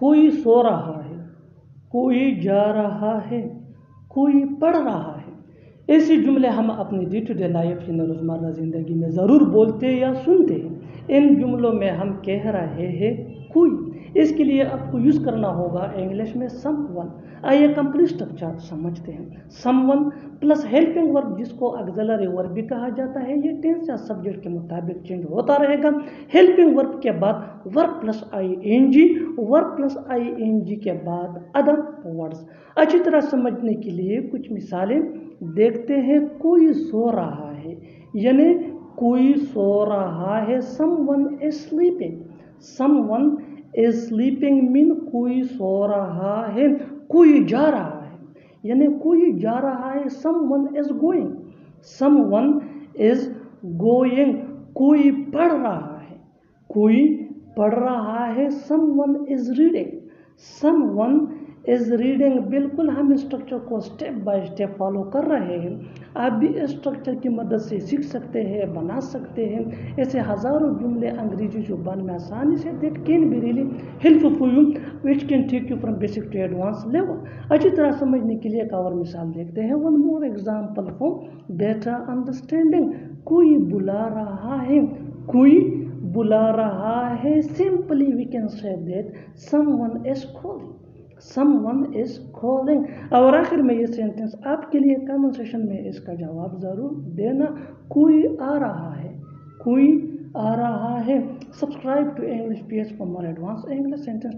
کوئی سو رہا ہے، کوئی جا رہا ہے، کوئی پڑھ رہا ہے۔ ایسے جملے ہم اپنی ڈے ٹو ڈے لائف یعنی روزمرہ زندگی میں ضرور بولتے یا سنتے ہیں۔ ان جملوں میں ہم کہہ رہے ہیں کوئی، اس کے لیے آپ کو یوز کرنا ہوگا انگلش میں سم ون۔ آئیے کمپلیٹ اسٹرکچر سمجھتے ہیں۔ سم ون پلس ہیلپنگ ورب جس کو آگزیلری ورب بھی کہا جاتا ہے، یہ ٹینس یا سبجیکٹ کے مطابق چینج ہوتا رہے گا۔ ہیلپنگ ورب کے بعد verb plus I N G, verb plus I N G کے بعد ادر ورڈز۔ اچھی طرح سمجھنے کے لیے کچھ مثالیں دیکھتے ہیں۔ کوئی سو رہا ہے یعنی کوئی سو رہا ہے، someone is sleeping. Someone is sleeping مین کوئی سو رہا ہے۔ کوئی جا رہا ہے یعنی کوئی جا رہا ہے، someone is going. Some one is going, کوئی پڑھ رہا ہے، کوئی پڑھ رہا ہے، someone is reading. Some one is reading. بالکل ہم اسٹرکچر کو اسٹیپ بائی اسٹیپ فالو کر رہے ہیں۔ آپ بھی اسٹرکچر کی مدد سے سیکھ سکتے ہیں، بنا سکتے ہیں۔ ایسے ہزاروں جملے انگریزی زبان میں آسانی سے that can be really help for you which can take you from basic to advance level. اچھی طرح سمجھنے کے لیے ایک اور مثال دیکھتے ہیں۔ One more example for better understanding. کوئی بلا رہا ہے، کوئی بلا رہا ہے۔ Simply we can say that someone is calling. Someone is calling. اور آخر میں یہ سینٹینس آپ کے لیے کامنٹ سیشن میں اس کا جواب ضرور دینا۔ کوئی آ رہا ہے، کوئی آ رہا ہے۔ Subscribe to English P H for more advance English sentence